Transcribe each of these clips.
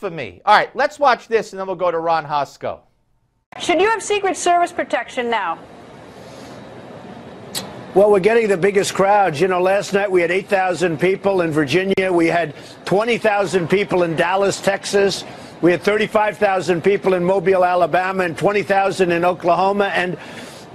blasphemy. All right, let's watch this, and then we'll go to Ron Hosko. Should you have Secret Service protection now? Well, we're getting the biggest crowds. You know, last night we had 8,000 people in Virginia. We had 20,000 people in Dallas, Texas. We had 35,000 people in Mobile, Alabama, and 20,000 in Oklahoma. And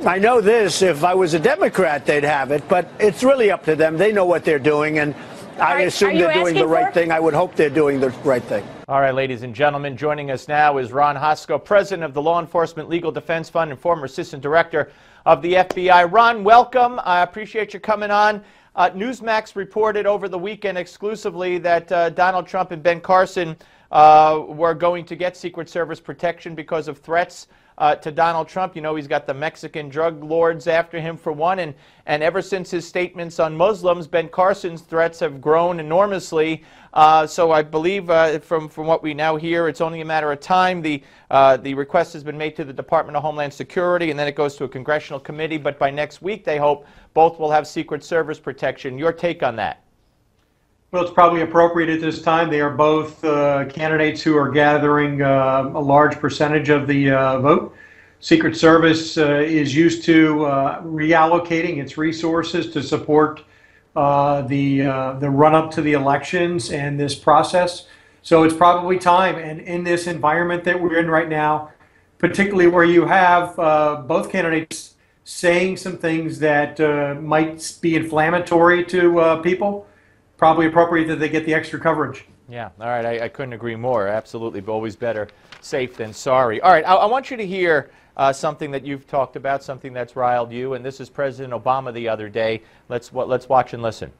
I know this, if I was a Democrat, they'd have it. But it's really up to them. They know what they're doing. And I assume they're doing the right thing. I would hope they're doing the right thing. All right, ladies and gentlemen, joining us now is Ron Hosko, president of the Law Enforcement Legal Defense Fund and former assistant director of the FBI. Ron, welcome. I appreciate you coming on. Newsmax reported over the weekend exclusively that Donald Trump and Ben Carson were going to get Secret Service protection because of threats to Donald Trump. You know, he's got the Mexican drug lords after him for one, and ever since his statements on Muslims, Ben Carson's threats have grown enormously. So I believe from what we now hear, it's only a matter of time. The request has been made to the Department of Homeland Security, and then it goes to a congressional committee. But by next week, they hope both will have Secret Service protection. Your take on that? Well, it's probably appropriate at this time. They are both candidates who are gathering a large percentage of the vote. Secret Service is used to reallocating its resources to support the run-up to the elections and this process. So it's probably time. And in this environment that we're in right now, particularly where you have both candidates saying some things that might be inflammatory to people, probably appropriate that they get the extra coverage. Yeah, all right, I couldn't agree more. Absolutely, but always better safe than sorry. All right, I want you to hear something that you've talked about, something that's riled you, and this is President Obama the other day. Let's watch and listen.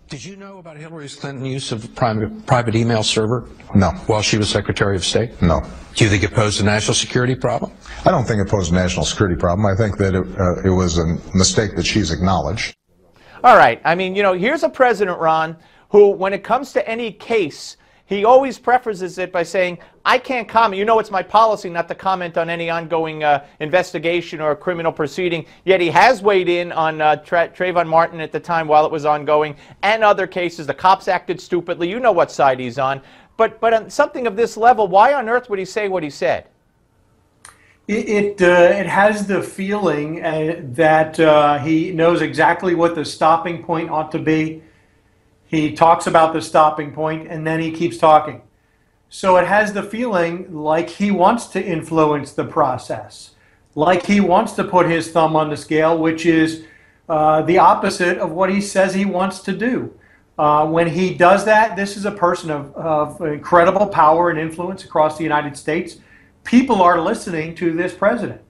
Did you know about Hillary Clinton's use of private email server? No. While she was Secretary of State? No. Do you think it posed a national security problem? I don't think it posed a national security problem. I think that it was a mistake that she's acknowledged. All right. I mean, you know, here's a president, Ron, who, when it comes to any case, he always prefaces it by saying, I can't comment. You know, it's my policy not to comment on any ongoing investigation or criminal proceeding. Yet he has weighed in on Trayvon Martin at the time while it was ongoing, and other cases. The cops acted stupidly. You know what side he's on. But on something of this level, why on earth would he say what he said? It has the feeling that he knows exactly what the stopping point ought to be. He talks about the stopping point, and then he keeps talking. So it has the feeling like he wants to influence the process, like he wants to put his thumb on the scale, which is the opposite of what he says he wants to do. When he does that, this is a person of incredible power and influence across the United States. People are listening to this president.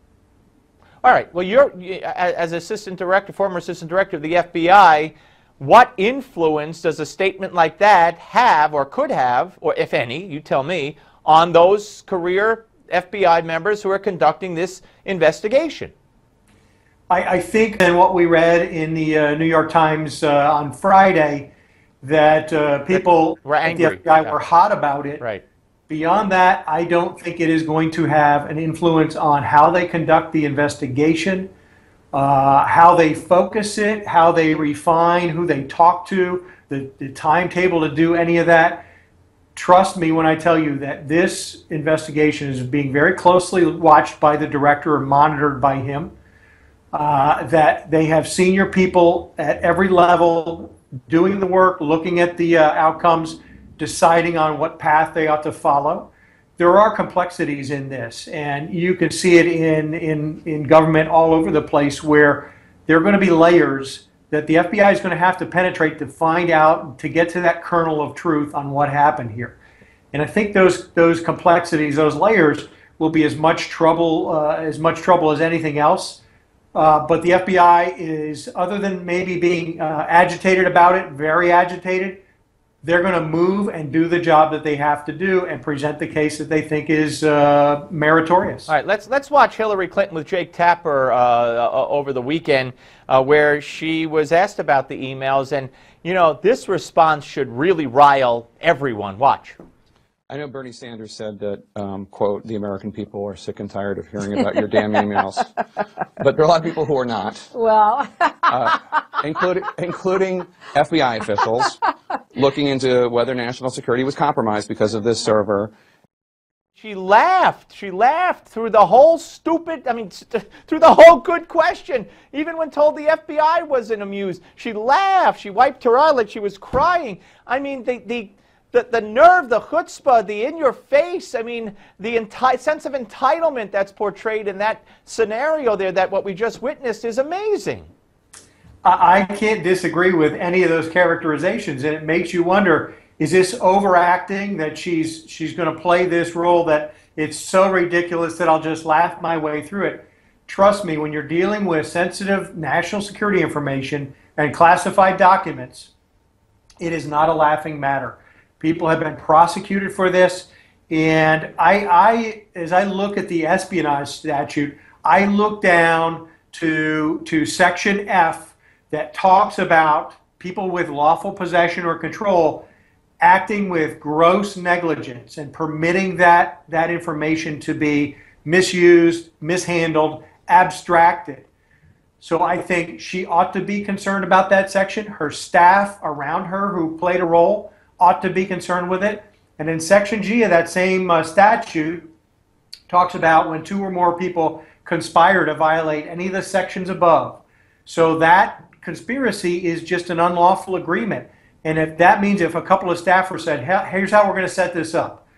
All right. Well, you're, as assistant director, former assistant director of the FBI, what influence does a statement like that have, or could have, or if any, you tell me, on those career FBI members who are conducting this investigation? I think, and what we read in the New York Times on Friday, that people at the FBI were hot about it. Right. Beyond that, I don't think it is going to have an influence on how they conduct the investigation, how they focus it, how they refine, who they talk to, the timetable to do any of that. Trust me when I tell you that this investigation is being very closely watched by the director or monitored by him, that they have senior people at every level doing the work, looking at the outcomes, deciding on what path they ought to follow. There are complexities in this, and you can see it in government all over the place, where there are going to be layers that the FBI is going to have to penetrate to find out, to get to that kernel of truth on what happened here. And I think those complexities, those layers, will be as much trouble as anything else. But the FBI is, other than maybe being agitated about it, very agitated, they're going to move and do the job that they have to do and present the case that they think is meritorious. All right, let's watch Hillary Clinton with Jake Tapper over the weekend, where she was asked about the emails, and you know, this response should really rile everyone. Watch. I know Bernie Sanders said that, quote, the American people are sick and tired of hearing about your damn emails. But there are a lot of people who are not. Well, including FBI officials looking into whether national security was compromised because of this server. She laughed. She laughed through the whole stupid, through the whole good question. Even when told the FBI wasn't amused, she laughed. She wiped her eye like she was crying. I mean, the nerve, the chutzpah, the in-your-face, the sense of entitlement that's portrayed in that scenario there, that what we just witnessed, is amazing. I can't disagree with any of those characterizations, and it makes you wonder, is this overacting, that she's going to play this role that it's so ridiculous that I'll just laugh my way through it? Trust me, when you're dealing with sensitive national security information and classified documents, it is not a laughing matter. People have been prosecuted for this, and as I look at the espionage statute, I look down to Section F that talks about people with lawful possession or control acting with gross negligence and permitting that information to be misused, mishandled, abstracted. So I think she ought to be concerned about that section. Her staff around her who played a role ought to be concerned with it. And then Section G of that same statute talks about when 2 or more people conspire to violate any of the sections above. So that conspiracy is just an unlawful agreement. And if that means if a couple of staffers said, here's how we're going to set this up.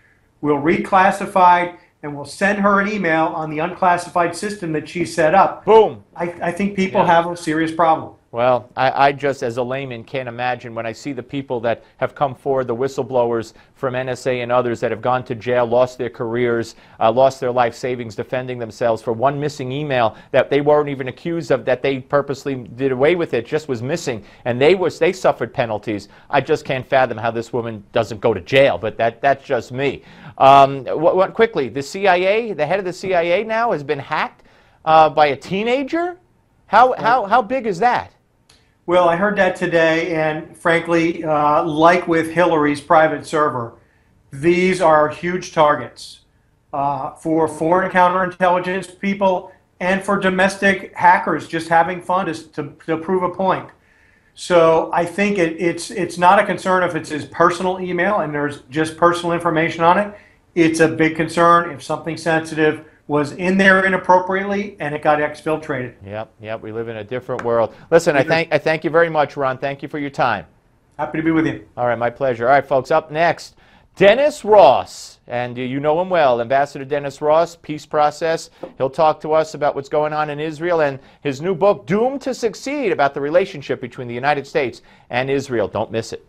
We'll read classified and we'll send her an email on the unclassified system that she set up. Boom. I think people have a serious problem. Well, I just, as a layman, can't imagine when I see the people that have come forward, the whistleblowers from NSA and others that have gone to jail, lost their careers, lost their life savings defending themselves for one missing email that they weren't even accused of, that they purposely did away with, it just was missing, and they suffered penalties. I just can't fathom how this woman doesn't go to jail, but that's just me. Quickly, the CIA, the head of the CIA now has been hacked by a teenager? How big is that? Well, I heard that today, and frankly, like with Hillary's private server, these are huge targets for foreign counterintelligence people and for domestic hackers just having fun to prove a point. So I think it's not a concern if it's his personal email and there's just personal information on it. It's a big concern if something sensitive was in there inappropriately and it got exfiltrated. Yep, we live in a different world. Listen, I thank you very much, Ron. Thank you for your time. Happy to be with you. All right, my pleasure. All right, folks, up next, Dennis Ross, and you know him well, Ambassador Dennis Ross, Peace Process. He'll talk to us about what's going on in Israel and his new book, Doomed to Succeed, about the relationship between the United States and Israel. Don't miss it.